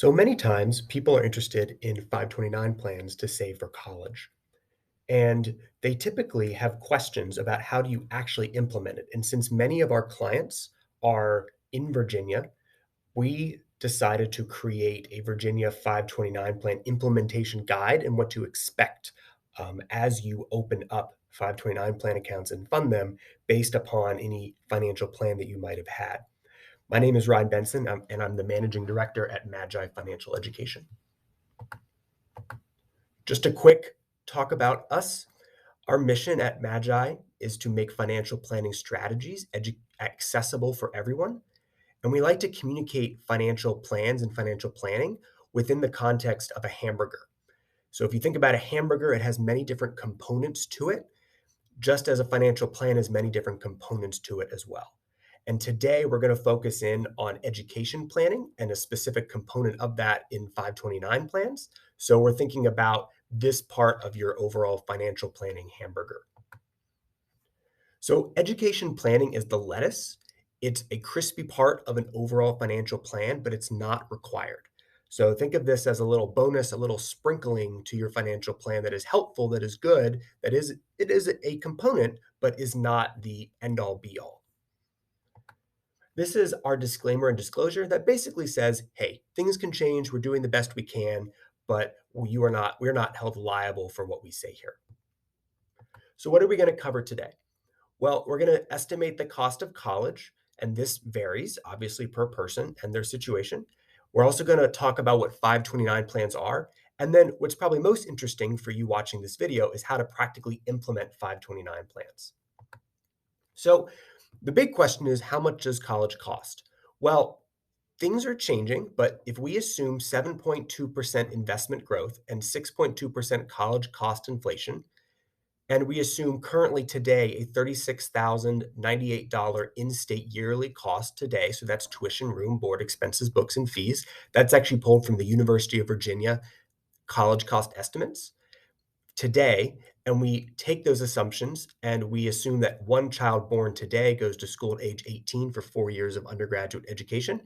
So many times people are interested in 529 plans to save for college, and they typically have questions about how do you actually implement it. And since many of our clients are in Virginia, we decided to create a Virginia 529 plan implementation guide and what to expect as you open up 529 plan accounts and fund them based upon any financial plan that you might have had. My name is Ryan Benson, and I'm the managing director at Magi Financial Education. Just a quick talk about us. Our mission at Magi is to make financial planning strategies accessible for everyone. And we like to communicate financial plans and financial planning within the context of a hamburger. So if you think about a hamburger, it has many different components to it, just as a financial plan has many different components to it as well. And today we're going to focus in on education planning and a specific component of that in 529 plans. So we're thinking about this part of your overall financial planning hamburger. So education planning is the lettuce. It's a crispy part of an overall financial plan, but it's not required. So think of this as a little bonus, a little sprinkling to your financial plan that is helpful, that is good, it is a component, but is not the end all be all. This is our disclaimer and disclosure that basically says, hey, things can change. We're doing the best we can, but we're not held liable for what we say here. So what are we going to cover today? Well, we're going to estimate the cost of college, and this varies obviously per person and their situation. We're also going to talk about what 529 plans are. And then what's probably most interesting for you watching this video is how to practically implement 529 plans. So the big question is, how much does college cost? Well, things are changing, but if we assume 7.2% investment growth and 6.2% college cost inflation, and we assume currently today a $36,098 in-state yearly cost today, so that's tuition, room, board, expenses, books, and fees. That's actually pulled from the University of Virginia college cost estimates today, and we take those assumptions and we assume that one child born today goes to school at age 18 for 4 years of undergraduate education.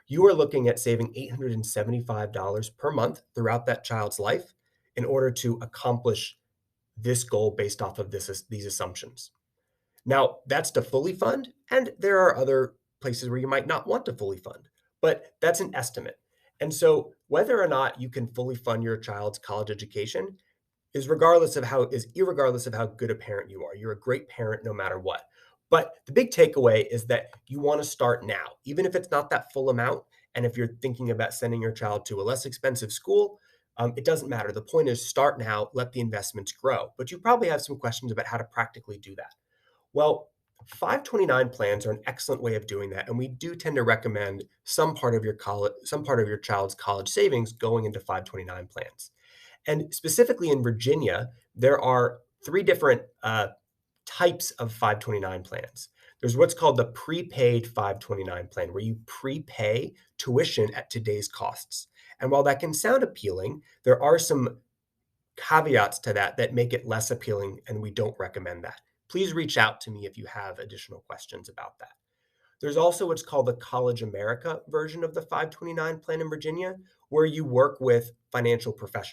You are looking at saving $875 per month throughout that child's life in order to accomplish this goal based off of these assumptions. Now, that's to fully fund, and there are other places where you might not want to fully fund, but that's an estimate. And so whether or not you can fully fund your child's college education is irregardless of how good a parent you are. You're a great parent no matter what. But the big takeaway is that you want to start now, even if it's not that full amount. And if you're thinking about sending your child to a less expensive school, it doesn't matter. The point is start now, let the investments grow. But you probably have some questions about how to practically do that. Well, 529 plans are an excellent way of doing that, and we do tend to recommend some part of your child's college savings going into 529 plans. And specifically in Virginia, there are three different types of 529 plans. There's what's called the prepaid 529 plan, where you prepay tuition at today's costs. And while that can sound appealing, there are some caveats to that make it less appealing, and we don't recommend that. Please reach out to me if you have additional questions about that. There's also what's called the College America version of the 529 plan in Virginia, where you work with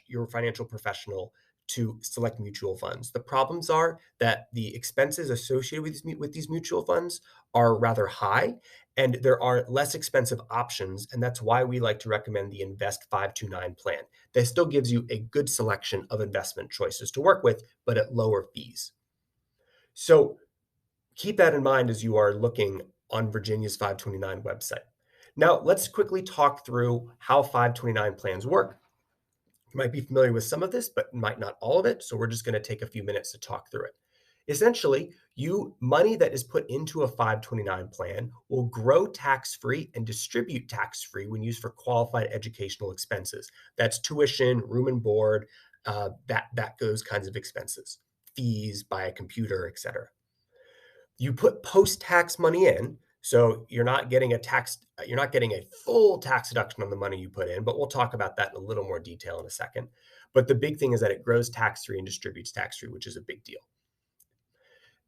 your financial professional to select mutual funds. The problems are that the expenses associated with these mutual funds are rather high, and there are less expensive options, and that's why we like to recommend the Invest 529 plan. That still gives you a good selection of investment choices to work with, but at lower fees. So keep that in mind as you are looking on Virginia's 529 website. Now, let's quickly talk through how 529 plans work. You might be familiar with some of this, but might not all of it. So we're just going to take a few minutes to talk through it. Essentially, money that is put into a 529 plan will grow tax-free and distribute tax-free when used for qualified educational expenses. That's tuition, room and board, those kinds of expenses, fees, buy a computer, etc. You put post-tax money in, so you're not getting a full tax deduction on the money you put in, but we'll talk about that in a little more detail in a second. But the big thing is that it grows tax-free and distributes tax-free, which is a big deal.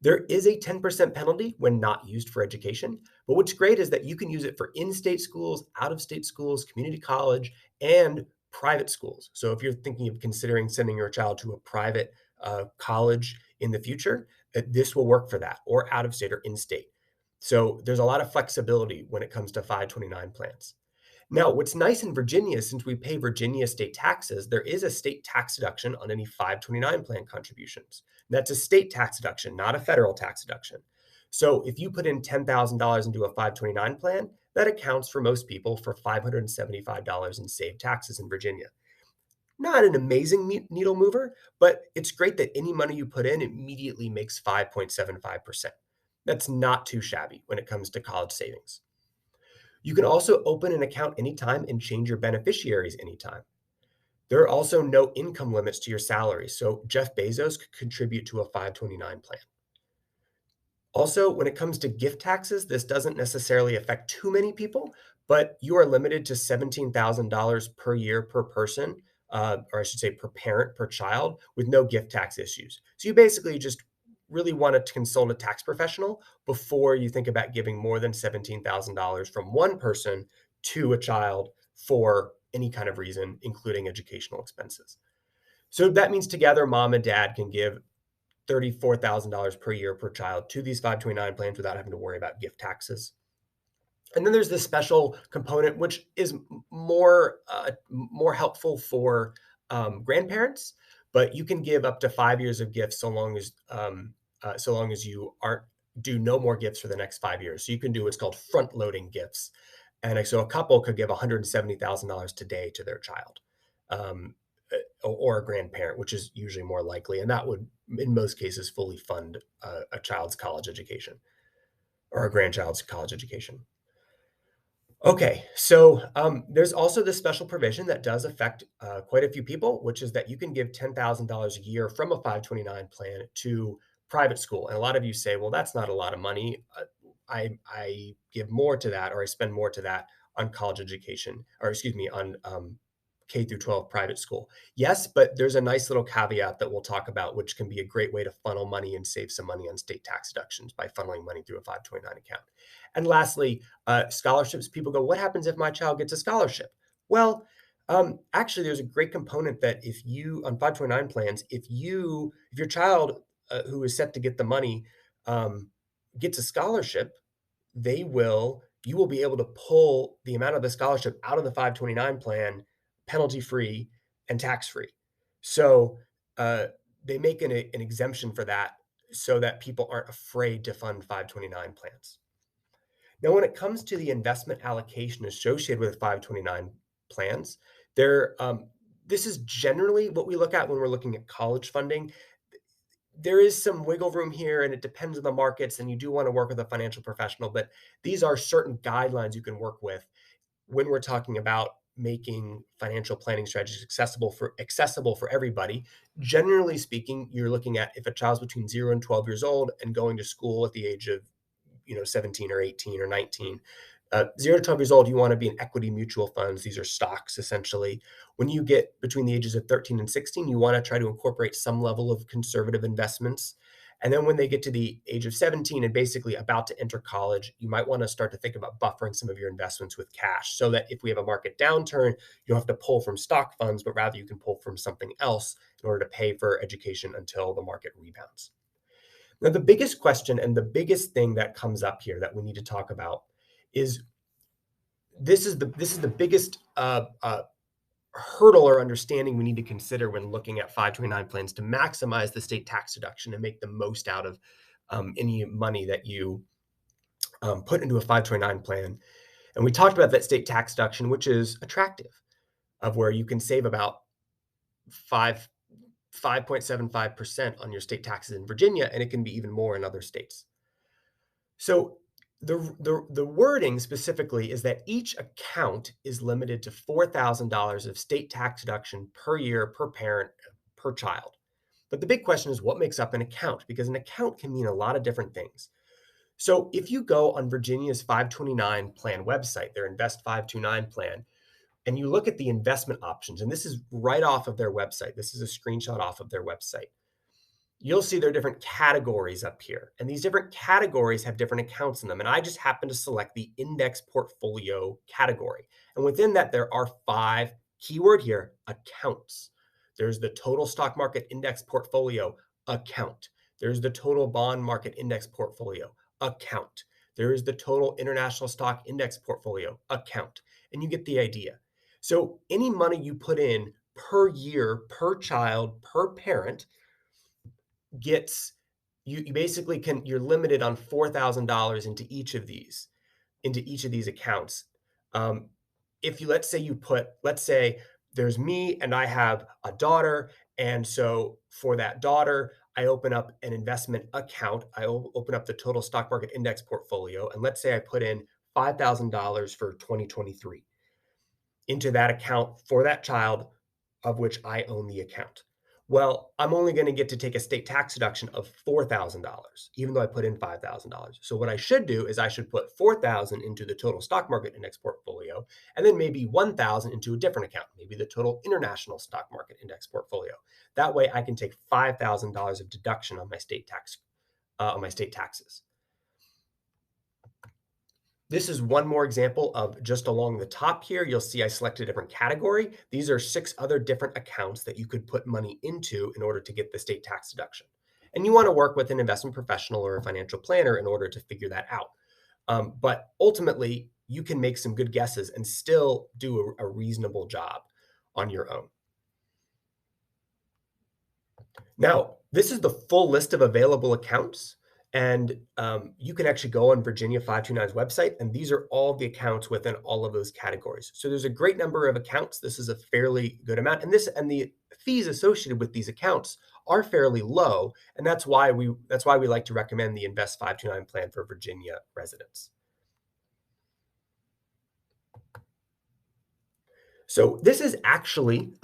There is a 10% penalty when not used for education, but what's great is that you can use it for in-state schools, out-of-state schools, community college, and private schools. So if you're thinking of considering sending your child to a private college in the future, this will work for that, or out-of-state or in-state. So there's a lot of flexibility when it comes to 529 plans. Now, what's nice in Virginia is since we pay Virginia state taxes, there is a state tax deduction on any 529 plan contributions. That's a state tax deduction, not a federal tax deduction. So if you put in $10,000 into a 529 plan, that accounts for most people for $575 in saved taxes in Virginia. Not an amazing needle mover, but it's great that any money you put in immediately makes 5.75%. That's not too shabby when it comes to college savings. You can also open an account anytime and change your beneficiaries anytime. There are also no income limits to your salary, so Jeff Bezos could contribute to a 529 plan. Also, when it comes to gift taxes, this doesn't necessarily affect too many people, but you are limited to $17,000 per year per person, or I should say per parent, per child, with no gift tax issues. So you basically just really want to consult a tax professional before you think about giving more than $17,000 from one person to a child for any kind of reason, including educational expenses. So that means together, mom and dad can give $34,000 per year per child to these 529 plans without having to worry about gift taxes. And then there's this special component, which is more helpful for grandparents, but you can give up to 5 years of gifts so long as you aren't do no more gifts for the next 5 years. So you can do what's called front-loading gifts, and so a couple could give $170,000 today to their child, or a grandparent, which is usually more likely, and that would, in most cases, fully fund a child's college education or a grandchild's college education. Okay, so there's also this special provision that does affect quite a few people, which is that you can give $10,000 a year from a 529 plan to private school. And a lot of you say, well, that's not a lot of money. I give more to that, or I spend more to that on college education, or excuse me, on K through 12 private school. Yes, but there's a nice little caveat that we'll talk about, which can be a great way to funnel money and save some money on state tax deductions by funneling money through a 529 account. And lastly, scholarships. People go, what happens if my child gets a scholarship? Well, actually, there's a great component that if you, on 529 plans, if your child who is set to get the money gets a scholarship, you will be able to pull the amount of the scholarship out of the 529 plan penalty-free and tax-free. So they make an exemption for that so that people aren't afraid to fund 529 plans. Now, when it comes to the investment allocation associated with 529 plans, this is generally what we look at when we're looking at college funding. There is some wiggle room here, and it depends on the markets, and you do want to work with a financial professional, but these are certain guidelines you can work with when we're talking about making financial planning strategies accessible for everybody. Generally speaking, you're looking at if a child's between 0 and 12 years old and going to school at the age of 17 or 18 or 19. 0 to 12 years old, you want to be in equity mutual funds. These are stocks, essentially. When you get between the ages of 13 and 16, you want to try to incorporate some level of conservative investments. And then when they get to the age of 17 and basically about to enter college, you might want to start to think about buffering some of your investments with cash so that if we have a market downturn, you don't have to pull from stock funds, but rather you can pull from something else in order to pay for education until the market rebounds. Now, the biggest question and the biggest thing that comes up here that we need to talk about is this is the biggest hurdle or understanding we need to consider when looking at 529 plans to maximize the state tax deduction and make the most out of any money that you put into a 529 plan. And we talked about that state tax deduction, which is attractive, of where you can save about 5.75% on your state taxes in Virginia, and it can be even more in other states. So the wording specifically is that each account is limited to $4,000 of state tax deduction per year, per parent, per child. But the big question is what makes up an account? Because an account can mean a lot of different things. So if you go on Virginia's 529 plan website, their Invest 529 plan, and you look at the investment options, and this is right off of their website. This is a screenshot off of their website. you'll see there are different categories up here. And these different categories have different accounts in them. And I just happen to select the index portfolio category. And within that, there are 5, keyword here, accounts. There's the total stock market index portfolio account. There's the total bond market index portfolio account. There is the total international stock index portfolio account. And you get the idea. So any money you put in per year, per child, per parent gets you basically can you're limited on $4,000 into each of these accounts. Um, if you let's say there's me and I have a daughter, and so for that daughter, I open up an investment account. Open up the total stock market index portfolio, and let's say I put in $5,000 for 2023 into that account for that child of which I own the account. Well, I'm only going to get to take a state tax deduction of $4,000, even though I put in $5,000. So what I should do is I should put 4,000 into the total stock market index portfolio, and then maybe 1,000 into a different account, maybe the total international stock market index portfolio. That way, I can take $5,000 of deduction on my state taxes. This is one more example of just along the top here. You'll see I selected a different category. These are 6 other different accounts that you could put money into in order to get the state tax deduction. And you want to work with an investment professional or a financial planner in order to figure that out. But ultimately, you can make some good guesses and still do a reasonable job on your own. Now, this is the full list of available accounts. And you can actually go on Virginia 529's website, and these are all the accounts within all of those categories. So there's a great number of accounts. This is a fairly good amount, and the fees associated with these accounts are fairly low, and that's why we like to recommend the Invest 529 plan for Virginia residents. So this is actually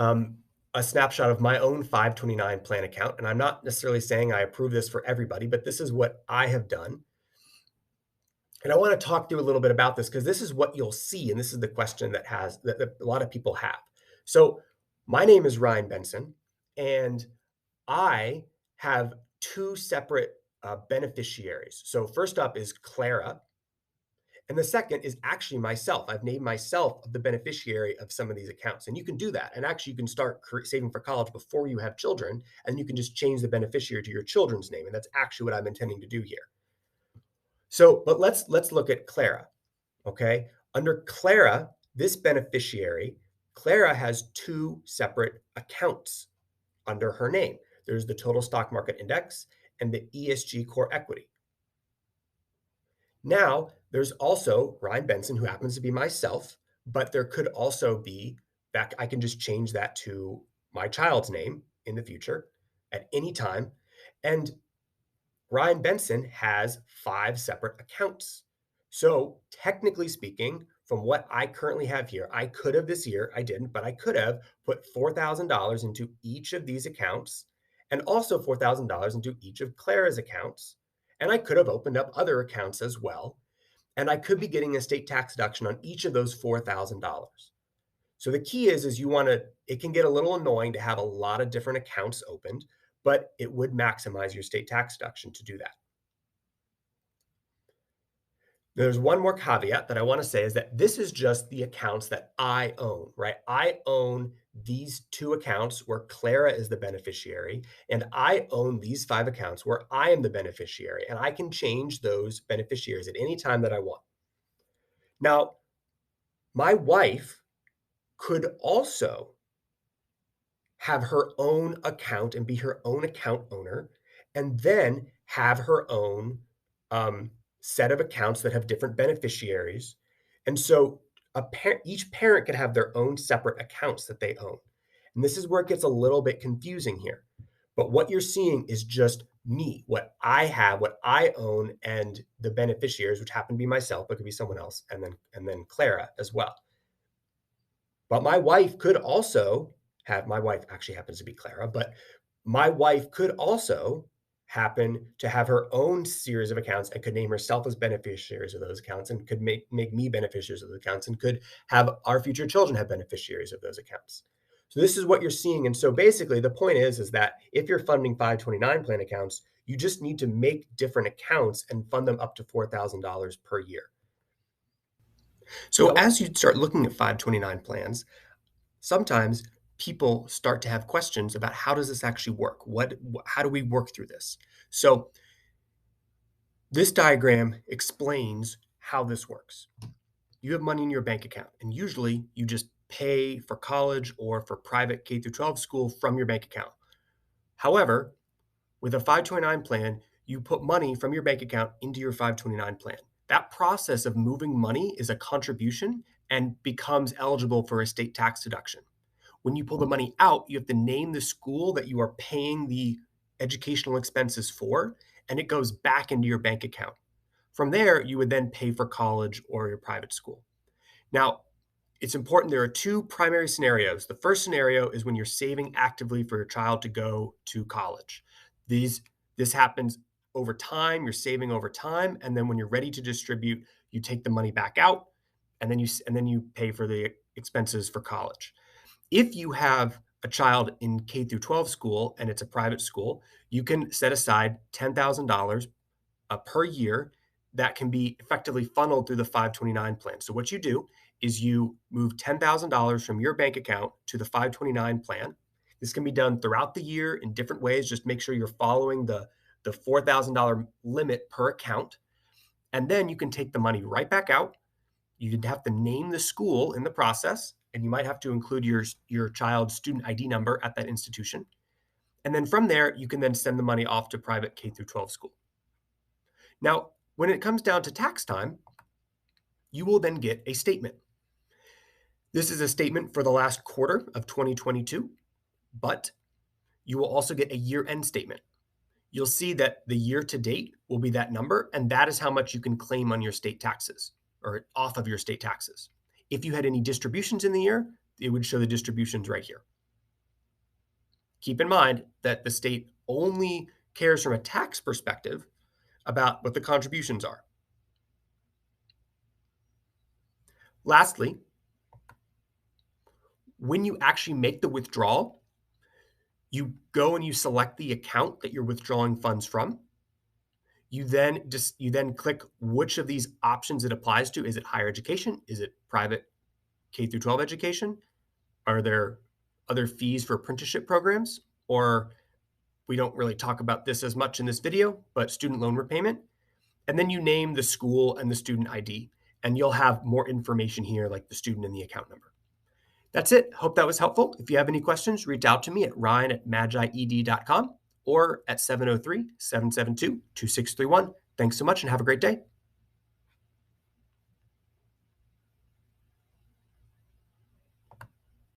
a snapshot of my own 529 plan account. And I'm not necessarily saying I approve this for everybody, but this is what I have done. And I want to talk through a little bit about this because this is what you'll see. And this is the question that a lot of people have. So my name is Ryan Benson, and I have 2 separate beneficiaries. So first up is Clara, and the second is actually myself. I've named myself the beneficiary of some of these accounts. And you can do that. And actually, you can start saving for college before you have children, and you can just change the beneficiary to your children's name. And that's actually what I'm intending to do here. So, but let's look at Clara. Okay. Under Clara, this beneficiary, Clara has 2 separate accounts under her name. There's the total stock market index and the ESG core equity. Now, there's also Ryan Benson, who happens to be myself, but there could also be that I can just change that to my child's name in the future at any time. And Ryan Benson has 5 separate accounts. So, technically speaking, from what I currently have here, I could have this year, I didn't, but I could have put $4,000 into each of these accounts and also $4,000 into each of Clara's accounts. And I could have opened up other accounts as well. And I could be getting a state tax deduction on each of those $4,000. So the key is it can get a little annoying to have a lot of different accounts opened, but it would maximize your state tax deduction to do that. There's one more caveat that I want to say is that this is just the accounts that I own, right? I own these 2 accounts where Clara is the beneficiary, and I own these 5 accounts where I am the beneficiary, and I can change those beneficiaries at any time that I want. Now, my wife could also have her own account and be her own account owner, and then have her own set of accounts that have different beneficiaries. And so each parent could have their own separate accounts that they own. And this is where it gets a little bit confusing here. But what you're seeing is just me, what I have, what I own, and the beneficiaries, which happen to be myself, but could be someone else, and then Clara as well. But my wife actually happens to be Clara, but my wife could also happen to have her own series of accounts and could name herself as beneficiaries of those accounts and could make me beneficiaries of those accounts and could have our future children have beneficiaries of those accounts. So this is what you're seeing. And so basically the point is that if you're funding 529 plan accounts, you just need to make different accounts and fund them up to $4,000 per year. So as you start looking at 529 plans, sometimes people start to have questions about how does this actually work? How do we work through this? So this diagram explains how this works. You have money in your bank account, and usually you just pay for college or for private K through 12 school from your bank account. However, with a 529 plan, you put money from your bank account into your 529 plan. That process of moving money is a contribution and becomes eligible for a state tax deduction. When you pull the money out, you have to name the school that you are paying the educational expenses for, and it goes back into your bank account. From there, you would then pay for college or your private school. Now, it's important. There are two primary scenarios. The first scenario is when you're saving actively for your child to go to college. This happens over time. You're saving over time, and then when you're ready to distribute, you take the money back out, and then you pay for the expenses for college. If you have a child in K through 12 school and it's a private school, you can set aside $10,000 per year that can be effectively funneled through the 529 plan. So what you do is you move $10,000 from your bank account to the 529 plan. This can be done throughout the year in different ways. Just make sure you're following the $4,000 limit per account. And then you can take the money right back out. You'd have to name the school in the process, and you might have to include your child's student ID number at that institution. And then from there, you can then send the money off to private K through 12 school. Now, when it comes down to tax time, you will then get a statement. This is a statement for the last quarter of 2022, but you will also get a year-end statement. You'll see that the year to date will be that number, and that is how much you can claim on your state taxes or off of your state taxes. If you had any distributions in the year, it would show the distributions right here. Keep in mind that the state only cares from a tax perspective about what the contributions are. Lastly, when you actually make the withdrawal, you go and you select the account that you're withdrawing funds from. You then click which of these options it applies to. Is it higher education? Is it private K through 12 education? Are there other fees for apprenticeship programs? Or we don't really talk about this as much in this video, but student loan repayment. And then you name the school and the student ID, and you'll have more information here like the student and the account number. That's it. Hope that was helpful. If you have any questions, reach out to me at ryan@magied.com or at 703-772-2631. Thanks so much and have a great day.